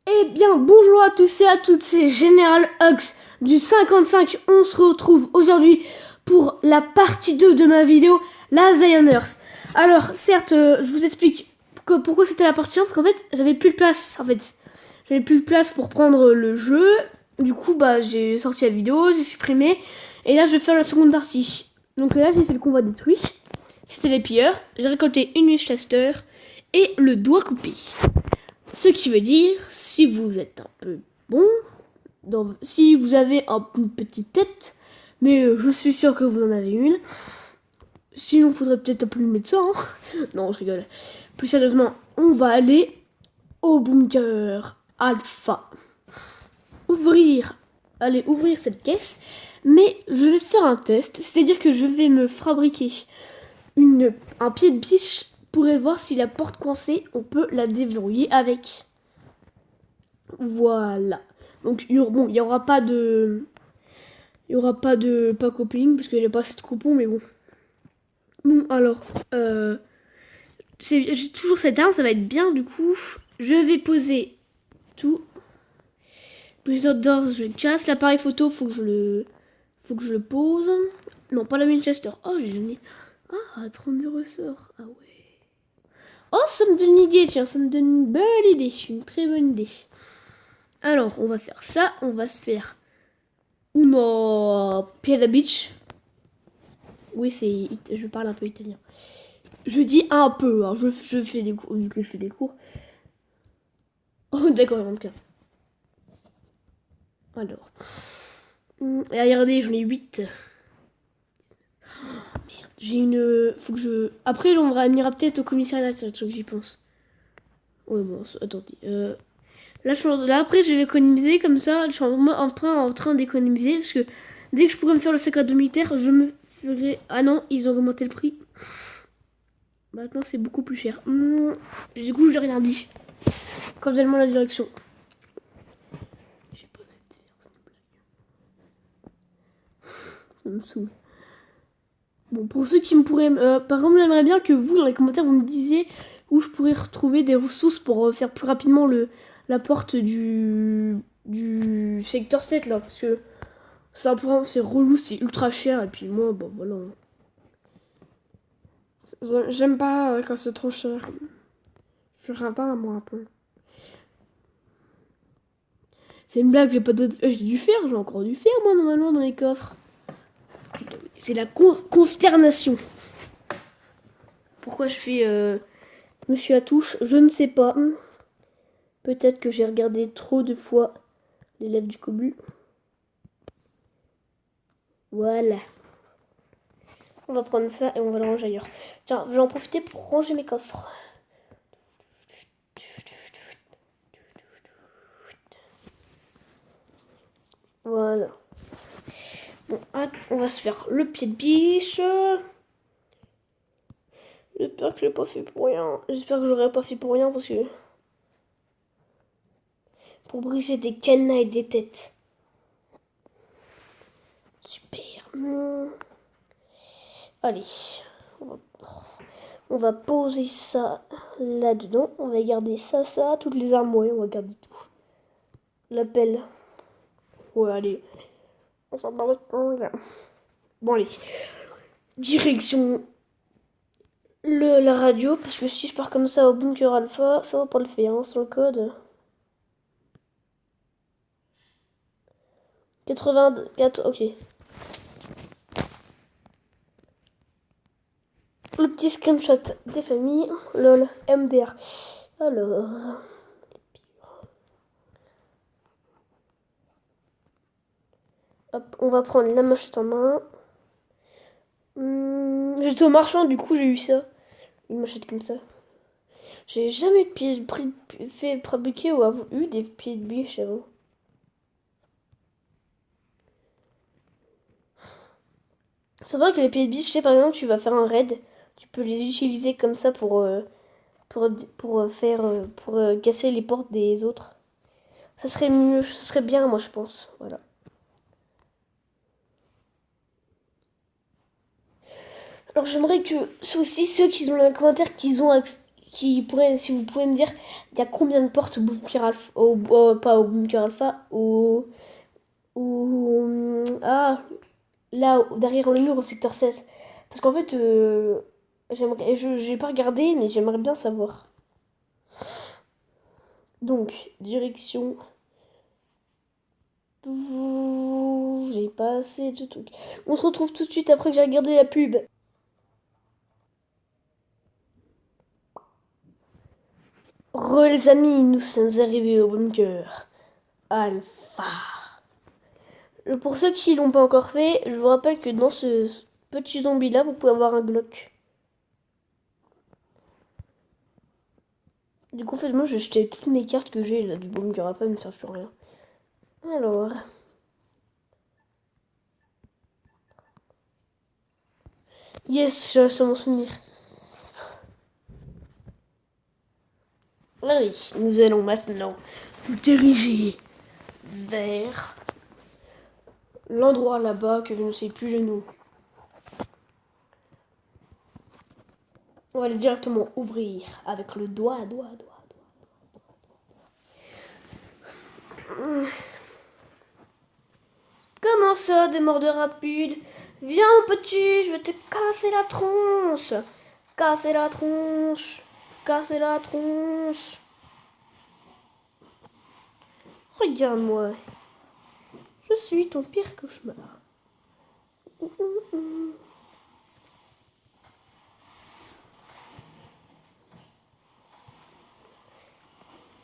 Eh bien, bonjour à tous et à toutes, c'est Général Hux du 55. On se retrouve aujourd'hui pour la partie 2 de ma vidéo, la Zioners. Alors, certes, je vous explique pourquoi c'était la partie 1, parce qu'en fait, j'avais plus de place, J'avais plus de place pour prendre le jeu. Du coup, j'ai sorti la vidéo, j'ai supprimé. Et là, je vais faire la seconde partie. Donc là, j'ai fait le convoi détruit. C'était les pilleurs. J'ai récolté une Winchester et le doigt coupé. Ce qui veut dire, si vous êtes un peu bon, si vous avez une petite tête, mais je suis sûr que vous en avez une, sinon il faudrait peut-être appeler le médecin. Non, je rigole. Plus sérieusement, on va aller au bunker alpha. Ouvrir cette caisse, mais je vais faire un test, c'est-à-dire que je vais me fabriquer un pied de biche pour voir si la porte coincée, on peut la déverrouiller avec. Voilà. Donc il y aura pas de pack opening parce qu'il n'y a pas assez de coupons, mais bon. Bon alors, j'ai toujours cette arme, ça va être bien. Du coup, je vais poser tout. Plusieurs doors, je casse l'appareil photo, faut que je le pose. Non, pas la Winchester. Oh, j'ai jamais. Ah, 32 ressorts. Ah ouais. Oh, ça me donne une idée, tiens, ça me donne une belle idée, une très bonne idée. Alors, on va faire ça, on va se faire Uno Pieda Beach. Oui, je parle un peu italien. Je dis un peu, hein, je fais des cours, vu que je fais des cours. Oh, d'accord, il manque un. Alors. Et regardez, j'en ai 8. Merde, j'ai une. Faut que je. Après, on ira peut-être au commissariat, c'est le truc que j'y pense. Ouais, bon, attendez. Là, après, je vais économiser comme ça. Je suis en train d'économiser parce que dès que je pourrais me faire le sac à dos militaire, je me ferai. Ah non, ils ont augmenté le prix. Maintenant, c'est beaucoup plus cher. Du coup, je n'ai rien dit. Quand tellement la direction. J'ai pas cette ça me saoule. Bon, pour ceux qui me pourraient. Par exemple, j'aimerais bien que vous, dans les commentaires, vous me disiez où je pourrais retrouver des ressources pour faire plus rapidement la porte du secteur 7 là. Parce que c'est relou, c'est ultra cher. Et puis moi, bon, voilà. J'aime pas quand c'est trop cher. Je suis rapin, moi, un peu. C'est une blague, j'ai pas d'autre. J'ai du fer, j'ai encore du fer, moi, normalement, dans les coffres. C'est la consternation. Pourquoi je fais Monsieur à touche, je ne sais pas. Peut-être que j'ai regardé trop de fois l'élève du cobu. Voilà. On va prendre ça et on va le ranger ailleurs. Tiens, je vais en profiter pour ranger mes coffres. Voilà. Bon, on va se faire le pied de biche. J'espère que je l'ai pas fait pour rien. J'espère que j'aurais pas fait pour rien parce que... Pour briser des cadenas et des têtes. Super. Allez. On va poser ça là-dedans. On va garder ça. Toutes les armes, ouais, on va garder tout. La pelle. Ouais, allez. On s'en parle pas. Bon, allez. Direction la radio. Parce que si je pars comme ça au bunker alpha, ça va pas le faire, hein, sans le code. 84, ok. Le petit screenshot des familles. Lol, MDR. Alors. Hop, on va prendre la machette en main. J'étais au marchand, du coup j'ai eu ça. Une machette comme ça. J'ai jamais fait fabriquer ou eu des pieds de biche avant. C'est vrai que les pieds de biche, tu sais, par exemple, tu vas faire un raid. Tu peux les utiliser comme ça pour casser les portes des autres. Ça serait mieux, ça serait bien, moi, je pense. Voilà. Alors, j'aimerais que, c'est aussi ceux qui ont dans les commentaires, qui ont si vous pouvez me dire, il y a combien de portes au bunker alpha, pas au bunker alpha, là, derrière le mur au secteur 7. Parce qu'en fait, j'ai pas regardé, mais j'aimerais bien savoir. Donc, direction. J'ai pas assez de trucs. On se retrouve tout de suite après que j'ai regardé la pub. Les amis, nous sommes arrivés au bunker alpha. Pour ceux qui l'ont pas encore fait, je vous rappelle que dans ce petit zombie là, vous pouvez avoir un Glock. Du coup, moi, je vais jeter toutes mes cartes que j'ai là du bunker alpha, elles ne servent plus à rien. Alors. Yes, j'ai réussi à m'en souvenir. Allez, nous allons maintenant nous diriger vers l'endroit là-bas que je ne sais plus le nom. On va aller directement ouvrir avec le doigt. Comment ça, des mordeurs rapides? Viens, mon petit, je vais te casser la tronche. Casser la tronche. Casser la tronche. Regarde-moi. Je suis ton pire cauchemar.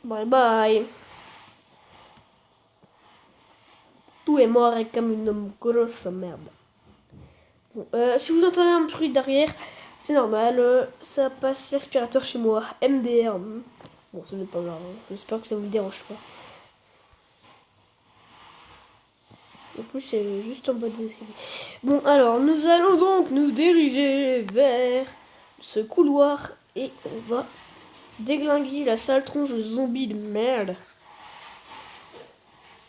Bye bye. Tout est mort comme une grosse merde. Bon, si vous entendez un bruit derrière, c'est normal. Ça passe l'aspirateur chez moi. MDR. Bon, ce n'est pas grave. J'espère que ça vous dérange pas. En plus, c'est juste en bas des escaliers. Bon, alors, nous allons donc nous diriger vers ce couloir et on va déglinguer la sale tronche de zombies de merde.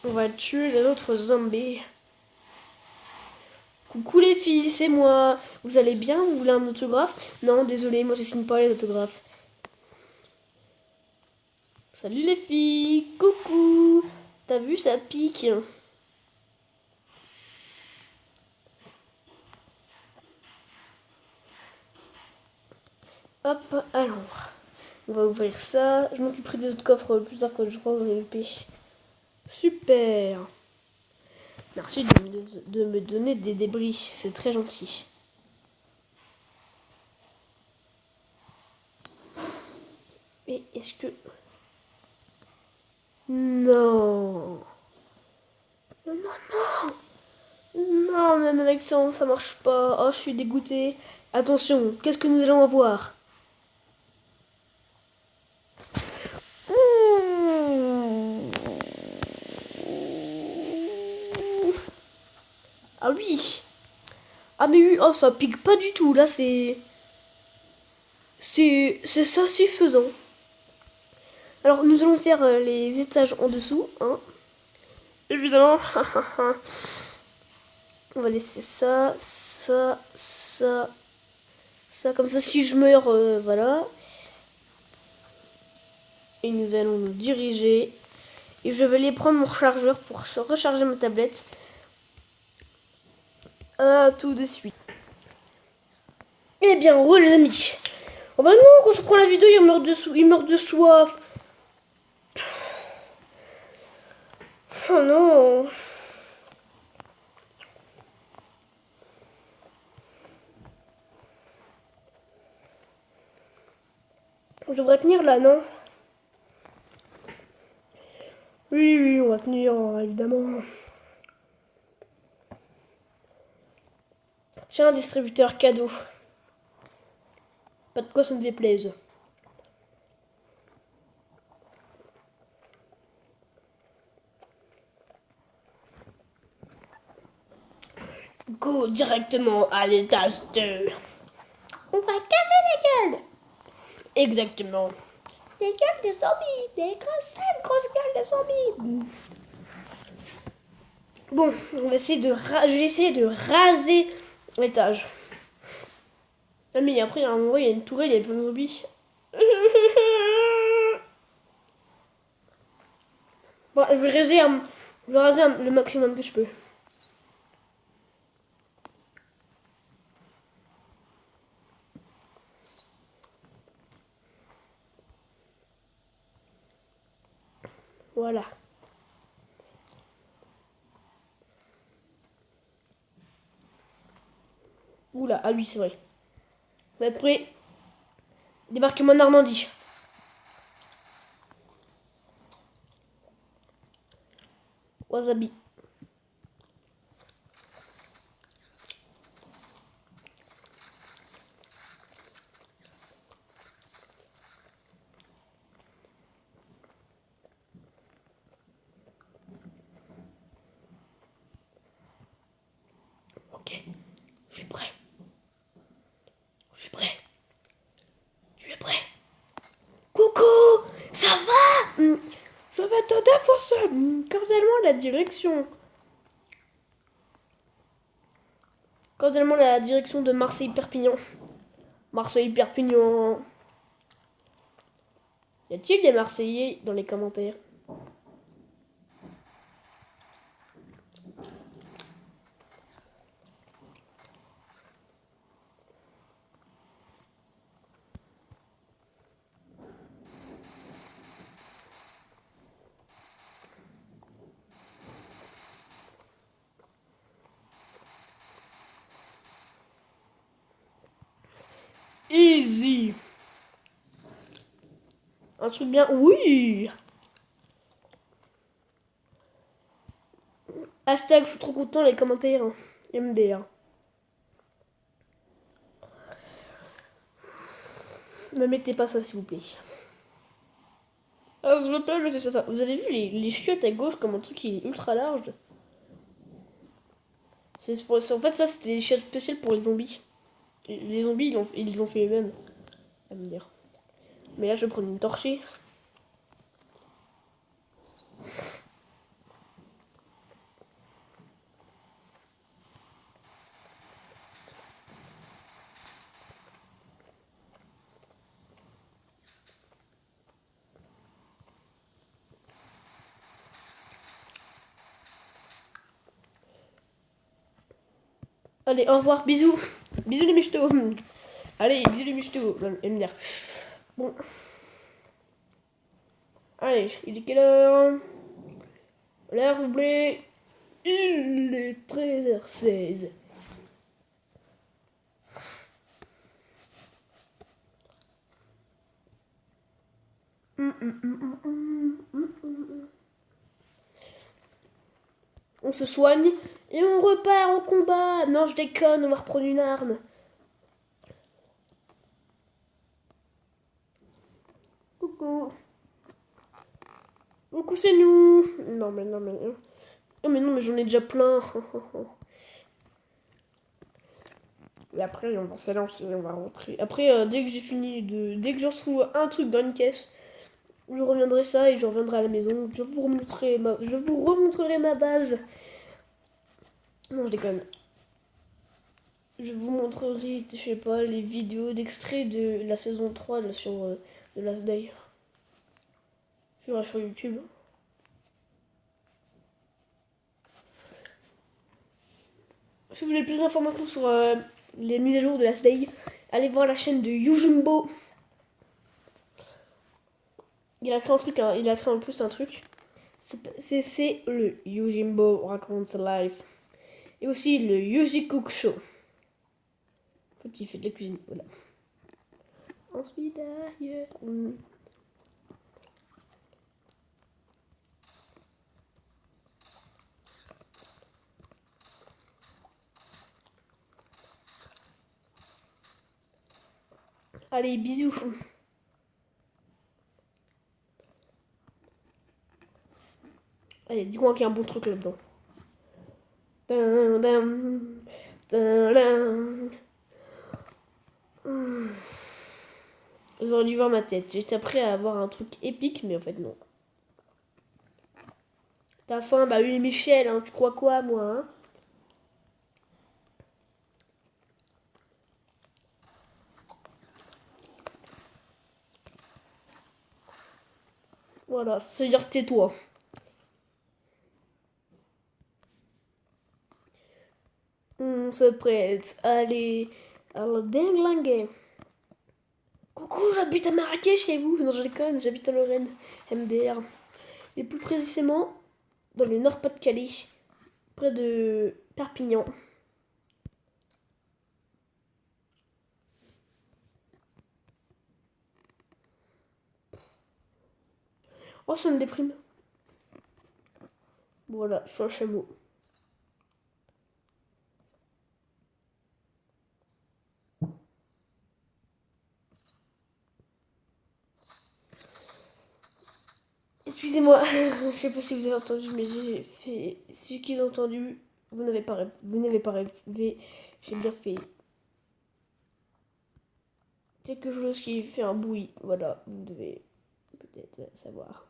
On va tuer les autres zombies. Coucou les filles, c'est moi. Vous allez bien? Vous voulez un autographe? Non, désolé, moi je signe pas les autographes. Salut les filles, coucou. T'as vu, ça pique. Hop, alors. On va ouvrir ça. Je m'occuperai des autres coffres plus tard quand je crois que j'en ai loupé. Super. Merci de me donner des débris. C'est très gentil. Mais est-ce que... Non. Non, même avec ça, ça marche pas. Oh, je suis dégoûtée. Attention, qu'est-ce que nous allons avoir? Ah oui. Ah mais oui, oh ça pique pas du tout. Là c'est ça suffisant. Alors nous allons faire les étages en dessous, hein. Évidemment. On va laisser ça, comme ça si je meurs, voilà. Et nous allons nous diriger. Et je vais aller prendre mon rechargeur pour recharger ma tablette. Tout de suite. Eh bien, heureux les amis. Oh bah non, quand je prends la vidéo, il meurt de soif. Oh non. Je devrais tenir là, non? Oui, on va tenir, évidemment. Tiens, un distributeur cadeau. Pas de quoi ça me fait plaisir. Go directement à l'étage 2. On va casser la gueule. Exactement. Des gueules de zombies. Des grosses gueules de zombies. Bon, on va essayer je vais essayer de raser l'étage. Ah mais après, à un moment, il y a une tourelle, il y a plein de zombies. Bon, je vais raser le maximum que je peux. Voilà. Oula, ah oui, c'est vrai. On va être prêt. Débarquement de Normandie. Wasabi. Ok, je suis prêt. Je suis prêt. Tu es prêt? Coucou, ça va? Je vais t'aider à faire ça. Cordialement la direction. Cordialement la direction de Marseille-Perpignan. Marseille-Perpignan. Y a-t-il des Marseillais dans les commentaires? Easy. Un truc bien. Oui. Hashtag, je suis trop content les commentaires. MDR. Ne mettez pas ça s'il vous plaît. Ah, je veux pas mettre ça. Vous avez vu les chiottes à gauche comme un truc qui est ultra large? En fait ça c'était des chiottes spéciales pour les zombies. Les zombies ils ont fait eux-mêmes. À me dire. Mais là je vais prendre une torchée. Allez, au revoir, bisous. Bisous les michtos. Allez, bisous les michtos. MDR. Bon. Allez, il est quelle heure? L'heure, s'il vous plaît. Il est 13h16. On se soigne et on repart en combat. Non, je déconne, on va reprendre une arme. Coucou. Coucou, c'est nous. Non, mais non, mais. Oh, mais non, mais j'en ai déjà plein. Et après, on va s'alancer, on va rentrer. Après, dès que j'ai fini de. Dès que je retrouve un truc dans une caisse, je reviendrai ça et je reviendrai à la maison. Je vous remontrerai ma base. Non, je déconne. Je vous montrerai, je sais pas, les vidéos d'extraits de la saison 3 là, sur The Last Day. Sur YouTube. Si vous voulez plus d'informations sur les mises à jour de Last Day, allez voir la chaîne de Yujimbo. Il a créé un truc, il a créé en plus un truc. C'est le Yujimbo raconte sa life. Et aussi le Yuji Cook Show. En fait, il fait de la cuisine. Voilà. Ensuite, ailleurs. Allez, bisous. Allez, dis-moi qu'il y a un bon truc là-dedans. J'aurais dû voir ma tête. J'étais prêt à avoir un truc épique, mais en fait, non. T'as faim? Bah oui, Michel, hein, tu crois quoi, moi, hein? Voilà, c'est-à-dire tais-toi. On se prête. Allez, à la dinglingue. Coucou, j'habite à Marrakech et vous? Non, je déconne, j'habite à Lorraine, MDR. Et plus précisément, dans le Nord-Pas-de-Calais, près de Perpignan. Oh, ça me déprime. Voilà, je suis un chameau. Excusez-moi, je sais pas si vous avez entendu, mais j'ai fait ce qu'ils ont entendu. Vous n'avez pas rêvé. J'ai bien fait quelque chose qui fait un bruit. Voilà, vous devez peut-être savoir.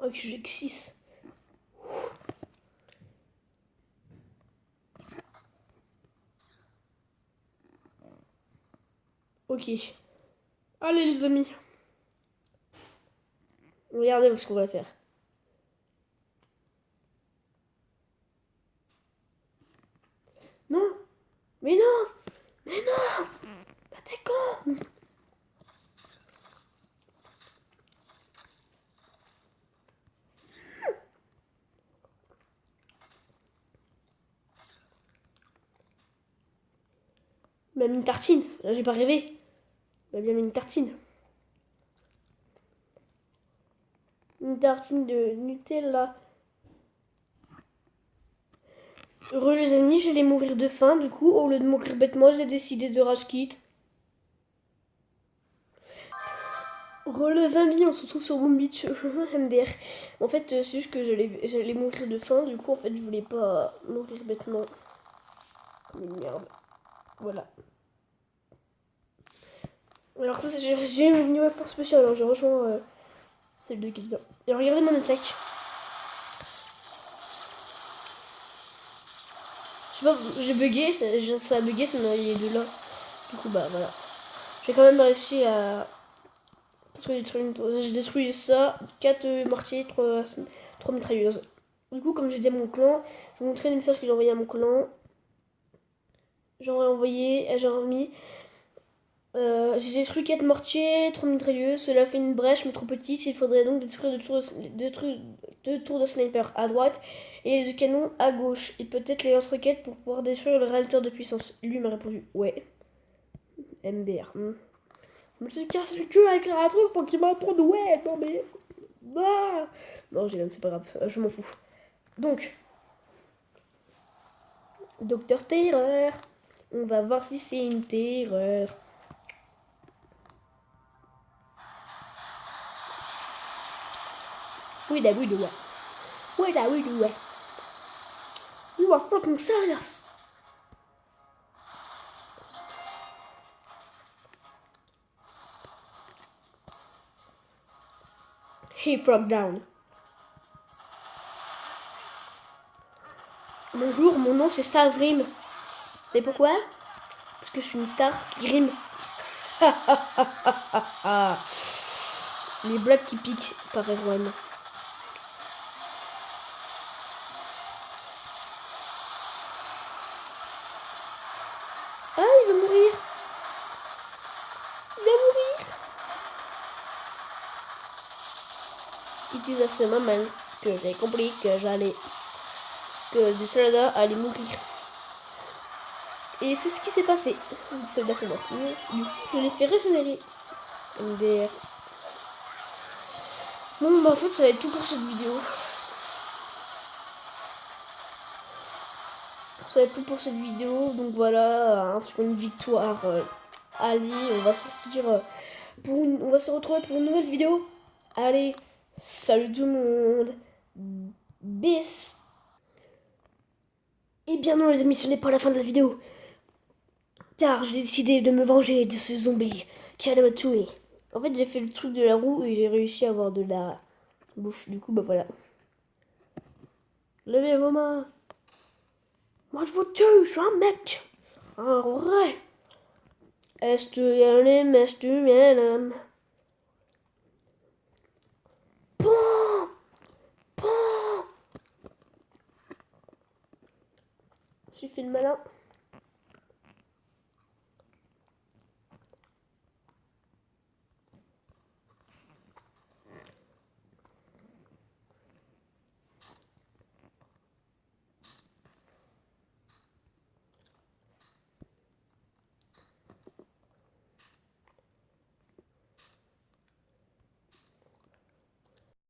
Oh, que j'ai que 6. Ok. Allez les amis. Regardez ce qu'on va faire. Non. Mais non. Mais non. Bah t'es con. Même une tartine. Là, j'ai pas rêvé. M'a bien mis une tartine. Une tartine de Nutella. Heureux les amis, j'allais mourir de faim. Du coup, au lieu de mourir bêtement, j'ai décidé de rage quit. Heureux les amis, on se retrouve sur Boom Beach MDR. En fait, c'est juste que j'allais mourir de faim. Du coup, en fait, je voulais pas mourir bêtement. Comme une merde. Voilà. Alors ça, j'ai une nouvelle force spéciale. Alors, je rejoins celle de quelqu'un. Et regardez mon attaque. Je sais pas, j'ai bugué, ça a bugué, ça m'a envoyé de là. Du coup, bah voilà. J'ai quand même réussi à. Parce que j'ai détruit ça, 4 mortiers, 3 mitrailleuses. Du coup, comme j'ai dit à mon clan, je vais vous montrer les messages que j'ai envoyés à mon clan. J'aurais envoyé, j'ai remis. J'ai détruit 4 mortiers, 3 mitrailleuses. Cela fait une brèche, mais trop petite. Il faudrait donc détruire 2 tours de sniper à droite et 2 canons à gauche. Et peut-être les lance-roquettes pour pouvoir détruire le réacteur de puissance. Lui m'a répondu ouais. MDR. Je me suis cassé le cul à écrire un truc pour qu'il me réponde ouais. Non mais. Ah non, j'ai même, c'est pas grave. Je m'en fous. Donc. Docteur Terreur. On va voir si c'est une terreur. Oui, là, oui, ouais. Oui, là, oui, ouais. You are fucking serious. He frog down. Bonjour, mon nom c'est Starsrim. Vous savez pourquoi? Parce que je suis une star qui rime. Les blagues qui piquent par Erwan. Ah, il va mourir. Il va mourir. It is à ce moment que j'ai compris que des soldats allaient mourir. Et c'est ce qui s'est passé. Les soldats sont morts. Je les fais régénérer. MDR. Bon, bah en fait, ça va être tout pour cette vidéo. Ça va être tout pour cette vidéo. Donc voilà, sur une victoire. Allez, on va sortir on va se retrouver pour une nouvelle vidéo. Allez, salut tout le monde. Bis. Et bien non les amis, ce n'est pas la fin de la vidéo. Car j'ai décidé de me venger de ce zombie qui allait me tuer. En fait, j'ai fait le truc de la roue et j'ai réussi à avoir de la bouffe. Du coup, bah voilà. Levez vos mains. Moi, je vous tue, je suis un mec. Un vrai. Estudianem, estudianem. Pouah, pouah. J'ai fait le malin.